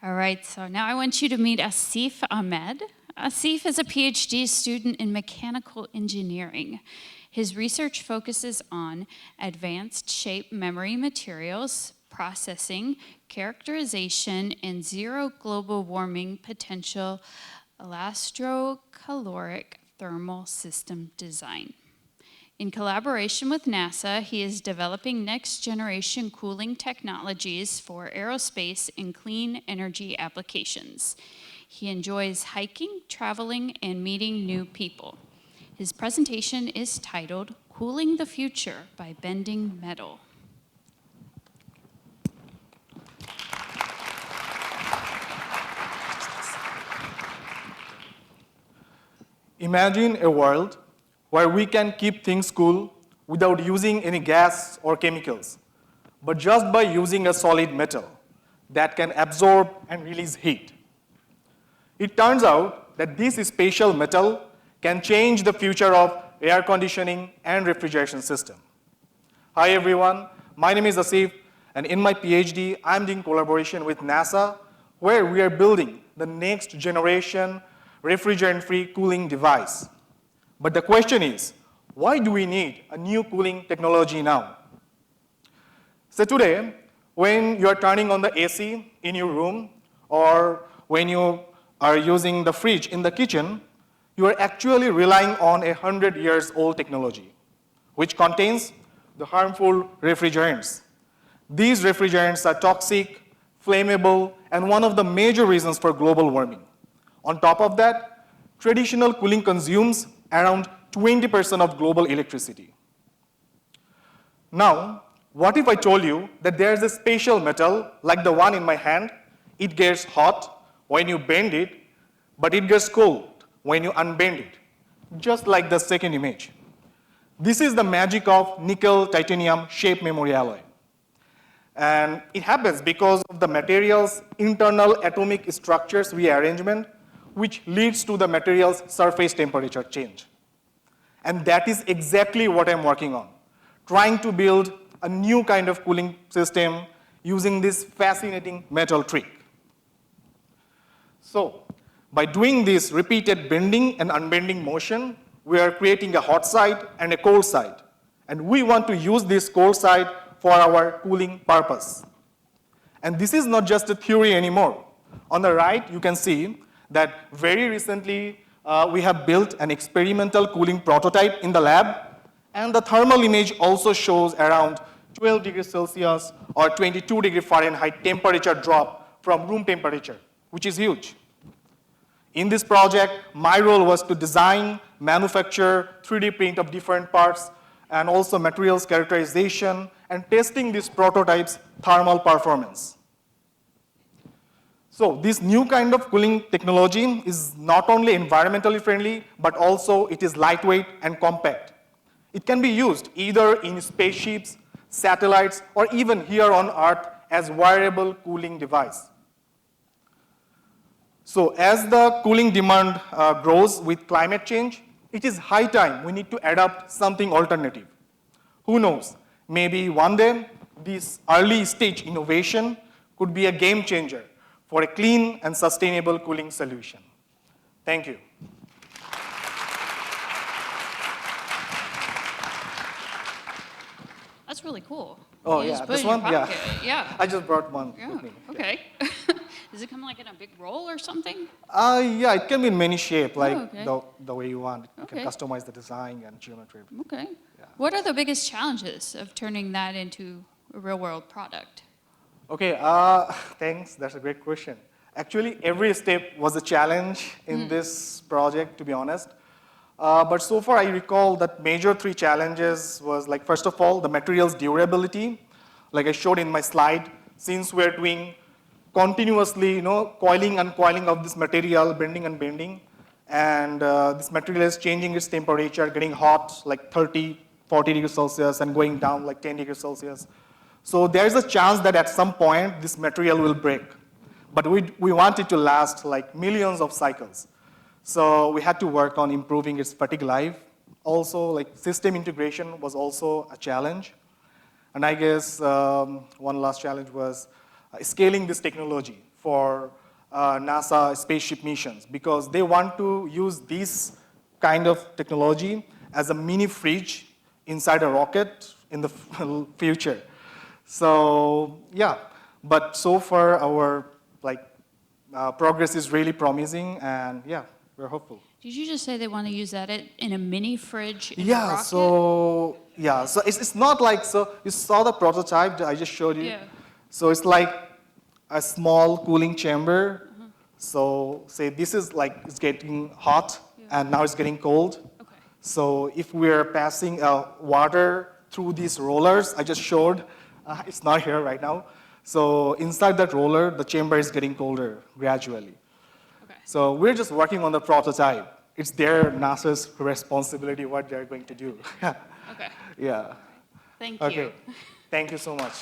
All right, so now I want you to meet Asif Ahmed. Asif is a PhD student in mechanical engineering. His research focuses on advanced shape memory materials, processing, characterization, and zero global warming potential elastomeric thermal system design. In collaboration with NASA, he is developing next-generation cooling technologies for aerospace and clean energy applications. He enjoys hiking, traveling, and meeting new people. His presentation is titled, Cooling the Future by Bending Metal. Imagine a world where we can keep things cool without using any gas or chemicals, but just by using a solid metal that can absorb and release heat. It turns out that this special metal can change the future of air conditioning and refrigeration system. Hi everyone, my name is Asif, and in my PhD, I'm doing collaboration with NASA, where we are building the next generation refrigerant-free cooling device. But the question is, why do we need a new cooling technology now? So today, when you are turning on the AC in your room, or when you are using the fridge in the kitchen, you are actually relying on 100 years old technology, which contains the harmful refrigerants. These refrigerants are toxic, flammable, and one of the major reasons for global warming. On top of that, traditional cooling consumes around 20% of global electricity. Now, what if I told you that there's a special metal, like the one in my hand, it gets hot when you bend it, but it gets cold when you unbend it, just like the second image. This is the magic of nickel-titanium shape memory alloy. And it happens because of the material's internal atomic structures rearrangement, which leads to the material's surface temperature change. And that is exactly what I'm working on, trying to build a new kind of cooling system using this fascinating metal trick. So, by doing this repeated bending and unbending motion, we are creating a hot side and a cold side. And we want to use this cold side for our cooling purpose. And this is not just a theory anymore. On the right, you can see that very recently we have built an experimental cooling prototype in the lab, and the thermal image also shows around 12 degrees Celsius or 22 degrees Fahrenheit temperature drop from room temperature, which is huge. In this project, my role was to design, manufacture, 3D print of different parts, and also materials characterization, and testing these prototypes' thermal performance. So this new kind of cooling technology is not only environmentally friendly, but also it is lightweight and compact. It can be used either in spaceships, satellites, or even here on Earth as wearable cooling device. So as the cooling demand grows with climate change, it is high time we need to adopt something alternative. Who knows, maybe one day this early stage innovation could be a game changer for a clean and sustainable cooling solution. Thank you. That's really cool. Oh, You yeah, just put this it in your one? Yeah. pocket. Yeah. I just brought one Yeah, with me. okay. Does it come like in a big roll or something? Yeah, it can be in many shapes, like okay. the way you want. You can Okay. customize the design and geometry. Okay. Yeah. What are the biggest challenges of turning that into a real-world product? Okay, thanks. That's a great question. Actually, every step was a challenge in this project, to be honest. But so far, I recall that major three challenges was like, first of all, the material's durability. Like I showed in my slide, since we're doing continuously, coiling and coiling of this material, bending and bending, and this material is changing its temperature, getting hot, like 30, 40 degrees Celsius, and going down like 10 degrees Celsius. So there's a chance that at some point, this material will break. But we want it to last like millions of cycles. So we had to work on improving its fatigue life. Also, like system integration was also a challenge. And I guess one last challenge was scaling this technology for NASA spaceship missions because they want to use this kind of technology as a mini fridge inside a rocket in the future. So yeah, but so far our progress is really promising, and yeah, we're hopeful. Did you just say they want to use that in a mini fridge in a Yeah, rocket? so it's not like, so you saw the prototype that I just showed you? Yeah. So it's like a small cooling chamber. So say this is like, it's getting hot, and now it's getting cold. Okay. So if we're passing water through these rollers I just showed, it's not here right now. So inside that roller, the chamber is getting colder gradually. Okay. So we're just working on the prototype. It's NASA's responsibility what they're going to do. Okay. Yeah. Thank Okay. you. Thank you so much.